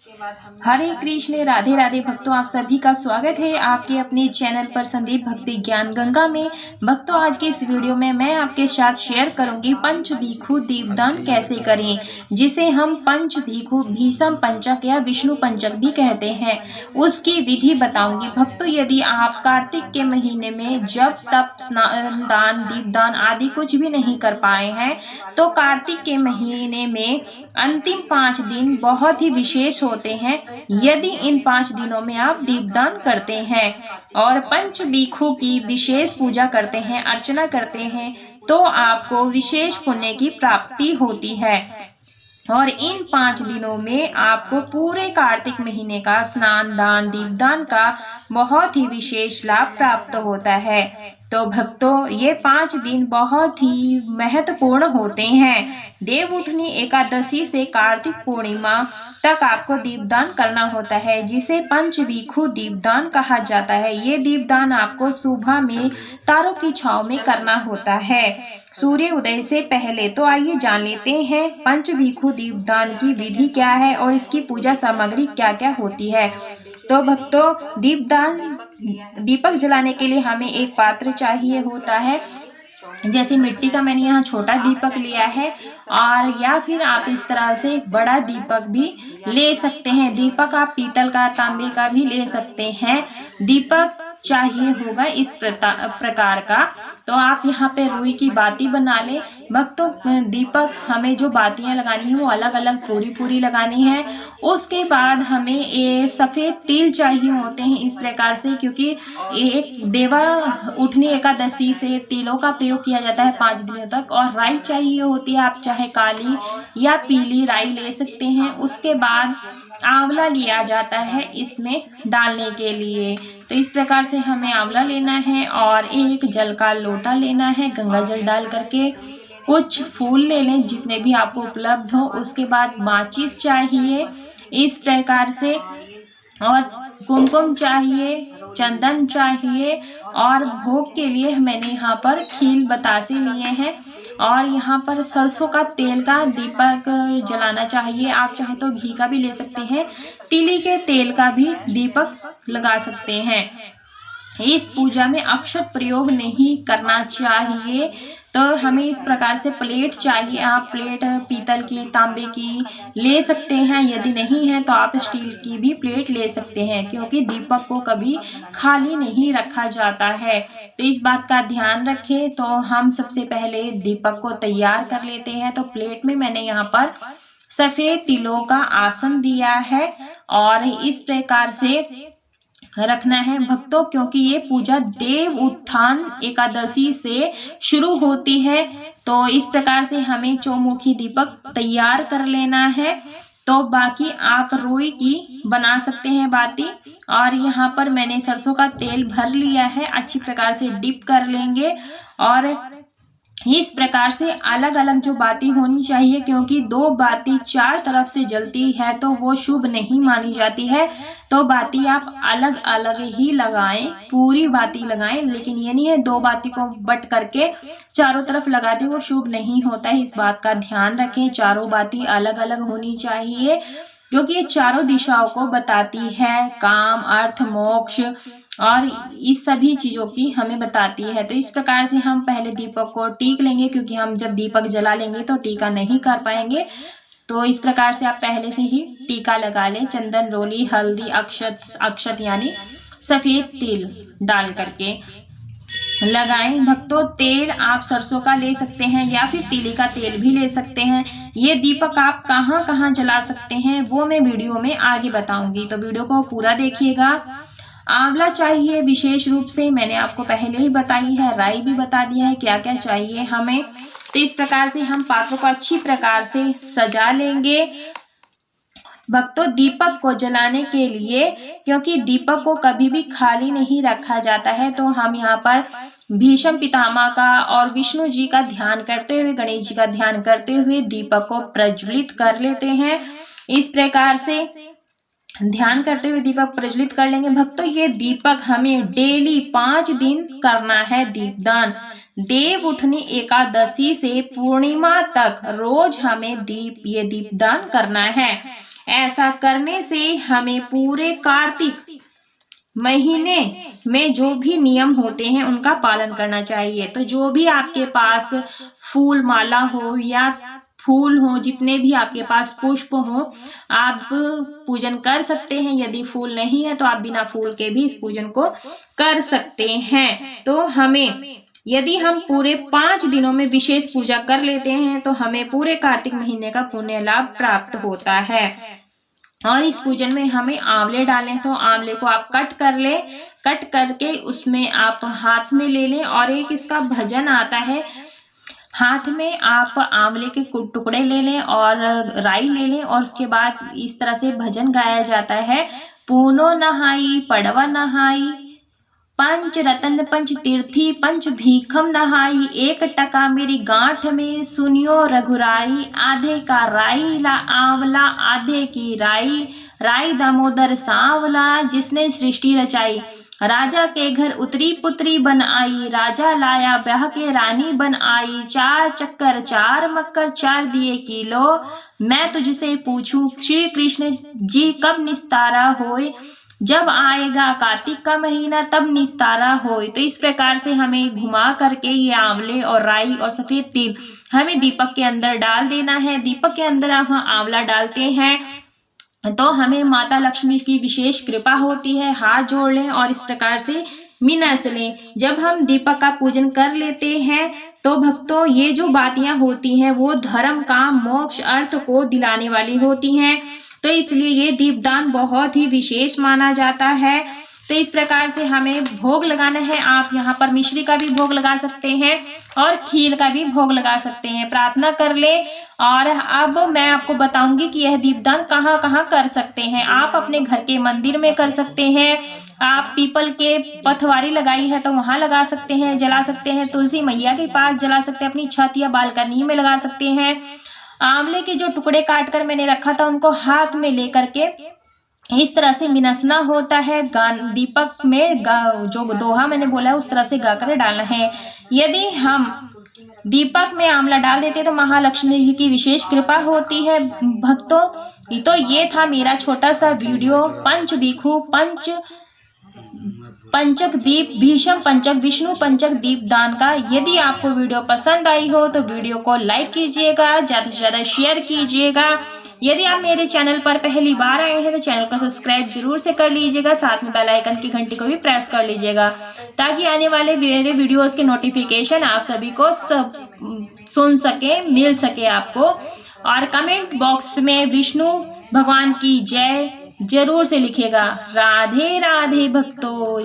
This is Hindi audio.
हरे कृष्ण, राधे राधे भक्तों, आप सभी का स्वागत है आपके अपने चैनल पर संदीप भक्ति ज्ञान गंगा में। भक्तों, आज के इस वीडियो में मैं आपके साथ शेयर करूंगी पंच भिक्षु दीपदान कैसे करें, जिसे हम पंच भिक्षु भीषम पंचक या विष्णु पंचक भी कहते हैं, उसकी विधि बताऊंगी। भक्तों, यदि आप कार्तिक के महीने में जब तप स्नान दान दीपदान आदि कुछ भी नहीं कर पाए हैं, तो कार्तिक के महीने में अंतिम 5 दिन बहुत ही विशेष होते हैं। यदि इन 5 दिनों में आप दीपदान करते हैं और पंच भिक्षु की विशेष पूजा करते हैं, अर्चना करते हैं, तो आपको विशेष पुण्य की प्राप्ति होती है। और इन 5 दिनों में आपको पूरे कार्तिक महीने का स्नान दान दीपदान का बहुत ही विशेष लाभ प्राप्त होता है। तो भक्तों, ये 5 दिन बहुत ही महत्वपूर्ण होते हैं। देवउठनी एकादशी से कार्तिक पूर्णिमा तक आपको दीपदान करना होता है, जिसे पंच भिक्षु दीपदान कहा जाता है। ये दीपदान आपको सुबह में तारों की छांव में करना होता है, सूर्य उदय से पहले। तो आइए जान लेते हैं पंच भिक्षु दीपदान की विधि क्या है और इसकी पूजा सामग्री क्या क्या होती है। तो भक्तों, दीपक जलाने के लिए हमें एक पात्र चाहिए होता है। जैसे मिट्टी का मैंने यहाँ छोटा दीपक लिया है, और या फिर आप इस तरह से बड़ा दीपक भी ले सकते हैं। दीपक आप पीतल का, तांबे का भी ले सकते हैं। दीपक चाहिए होगा इस प्रकार का। तो आप यहाँ पे रुई की बाती बना ले। भक्तों, दीपक हमें जो बातियां लगानी है वो अलग अलग पूरी लगानी है। उसके बाद हमें ये सफेद तिल चाहिए होते हैं इस प्रकार से, क्योंकि एक देवा उठनी एकादशी से तिलों का प्रयोग किया जाता है 5 दिनों तक। और राई चाहिए होती है, आप चाहे काली या पीली राई ले सकते हैं। उसके बाद आंवला लिया जाता है इसमें डालने के लिए। तो इस प्रकार से हमें आंवला लेना है और एक जल का लोटा लेना है, गंगा जल डाल करके। कुछ फूल ले लें जितने भी आपको उपलब्ध हो। उसके बाद माचिस चाहिए इस प्रकार से, और कुमकुम चाहिए, चंदन चाहिए, और भोग के लिए मैंने यहाँ पर खील बतासे लिए हैं। और यहाँ पर सरसों का तेल का दीपक जलाना चाहिए। आप चाहे तो घी का भी ले सकते हैं, तिली के तेल का भी दीपक लगा सकते हैं। इस पूजा में अक्षत प्रयोग नहीं करना चाहिए। तो हमें इस प्रकार से प्लेट चाहिए। आप प्लेट पीतल की, तांबे की ले सकते हैं। यदि नहीं है तो आप स्टील की भी प्लेट ले सकते हैं, क्योंकि दीपक को कभी खाली नहीं रखा जाता है। तो इस बात का ध्यान रखें। तो हम सबसे पहले दीपक को तैयार कर लेते हैं। तो प्लेट में मैंने यहाँ पर सफेद तिलों का आसन दिया है और इस प्रकार से रखना है भक्तों, क्योंकि ये पूजा देव उत्थान एकादशी से शुरू होती है। तो इस प्रकार से हमें चौमुखी दीपक तैयार कर लेना है। तो बाकी आप रुई की बना सकते हैं बाती। और यहाँ पर मैंने सरसों का तेल भर लिया है, अच्छी प्रकार से डिप कर लेंगे। और इस प्रकार से अलग अलग जो बाती होनी चाहिए, क्योंकि 2 बाती 4 तरफ से जलती है तो वो शुभ नहीं मानी जाती है। तो बाती आप अलग अलग ही लगाएं, पूरी बाती लगाएं। लेकिन ये नहीं है 2 बाती को बट करके चारों तरफ लगा दे, वो शुभ नहीं होता है। इस बात का ध्यान रखें, चारों बाती अलग अलग होनी चाहिए, क्योंकि ये चारों दिशाओं को बताती है, काम, अर्थ, मोक्ष और इस सभी चीजों की हमें बताती है। तो इस प्रकार से हम पहले दीपक को टीक लेंगे, क्योंकि हम जब दीपक जला लेंगे तो टीका नहीं कर पाएंगे। तो इस प्रकार से आप पहले से ही टीका लगा लें। चंदन, रोली, हल्दी, अक्षत यानी सफेद तिल डाल करके लगाएं। भक्तों, तेल आप सरसों का ले सकते हैं या फिर तिली का तेल भी ले सकते हैं। ये दीपक आप कहाँ कहाँ जला सकते हैं वो मैं वीडियो में आगे बताऊंगी, तो वीडियो को पूरा देखिएगा। आंवला चाहिए विशेष रूप से, मैंने आपको पहले ही बताई है, राई भी बता दिया है क्या क्या चाहिए हमें। तो इस प्रकार से हम पात्रों को अच्छी प्रकार से सजा लेंगे भक्तों, दीपक को जलाने के लिए, क्योंकि दीपक को कभी भी खाली नहीं रखा जाता है। तो हम यहाँ पर भीष्म पितामह का और विष्णु जी का ध्यान करते हुए, गणेश जी का ध्यान करते हुए दीपक को प्रज्वलित कर लेते हैं। इस प्रकार से ध्यान करते हुए दीपक प्रज्वलित कर लेंगे। भक्तों, ये दीपक हमें डेली 5 दिन करना है दीपदान। देव उठनी एकादशी से पूर्णिमा तक रोज हमें ये दीपदान करना है। ऐसा करने से हमें पूरे कार्तिक महीने में जो भी नियम होते हैं उनका पालन करना चाहिए। तो जो भी आपके पास फूल माला हो या फूल हो, जितने भी आपके पास पुष्प हो, आप पूजन कर सकते हैं। यदि फूल नहीं है तो आप बिना फूल के भी इस पूजन को कर सकते हैं। तो हमें, यदि हम पूरे 5 दिनों में विशेष पूजा कर लेते हैं तो हमें पूरे कार्तिक महीने का पुण्य लाभ प्राप्त होता है। और इस पूजन में हमें आंवले डालें, तो आंवले को आप कट कर ले, कट करके उसमें आप हाथ में ले लें। और एक इसका भजन आता है, हाथ में आप आंवले के टुकड़े ले लें और राई ले लें, और उसके बाद इस तरह से भजन गाया जाता है। पूनो नहाई पड़वा नहाई, पंच रतन पंच तीर्थी पंच भीखम नहाई, 1 टका मेरी गांठ में सुनियो रघुराई, आधे का राई ला आंवला आधे की राई, राई दामोदर सांवला जिसने सृष्टि रचाई, राजा के घर उतरी पुत्री बन आई, राजा लाया ब्याह के रानी बन आई, 4 चक्कर 4 मक्कर 4 दिए किलो, मैं तुझसे पूछूं श्री कृष्ण जी कब निस्तारा होए, जब आएगा कार्तिक का महीना तब निस्तारा होए। तो इस प्रकार से हमें घुमा करके ये आंवले और राई और सफेद तिल हमें दीपक के अंदर डाल देना है। दीपक के अंदर हम आंवला डालते हैं तो हमें माता लक्ष्मी की विशेष कृपा होती है। हाथ जोड़ लें और इस प्रकार से मिनस लें। जब हम दीपक का पूजन कर लेते हैं तो भक्तों, ये जो बातियां होती हैं वो धर्म काम मोक्ष अर्थ को दिलाने वाली होती हैं। तो इसलिए ये दीपदान बहुत ही विशेष माना जाता है। तो इस प्रकार से हमें भोग लगाना है। आप यहाँ पर मिश्री का भी भोग लगा सकते हैं और खीर का भी भोग लगा सकते हैं। प्रार्थना कर ले। और अब मैं आपको बताऊंगी कि यह दीपदान कहाँ कहाँ कर सकते हैं। आप अपने घर के मंदिर में कर सकते हैं, आप पीपल के पथवारी लगाई है तो वहां लगा सकते हैं, जला सकते हैं। तुलसी मैया के पास जला सकते हैं, अपनी छत या बालकनी में लगा सकते हैं। आंवले के जो टुकड़े काट कर मैंने रखा था उनको हाथ में लेकर के इस तरह से मिनसना होता है। दीपक में जो दोहा मैंने बोला है उस तरह से गाकर डालना है। यदि हम दीपक में आंवला डाल देते तो महालक्ष्मी जी की विशेष कृपा होती है। भक्तों, तो ये था मेरा छोटा सा वीडियो पंच बिखु पंचक दीप भीषम पंचक विष्णु पंचक दीप दान का। यदि आपको वीडियो पसंद आई हो तो वीडियो को लाइक कीजिएगा, ज्यादा से ज्यादा शेयर कीजिएगा। यदि आप मेरे चैनल पर पहली बार आए हैं तो चैनल को सब्सक्राइब जरूर से कर लीजिएगा, साथ में बेल आइकन की घंटी को भी प्रेस कर लीजिएगा ताकि आने वाले मेरे वीडियोस के नोटिफिकेशन आप सभी को सुन सके, मिल सके आपको। और कमेंट बॉक्स में विष्णु भगवान की जय जरूर से लिखेगा। राधे राधे भक्तों।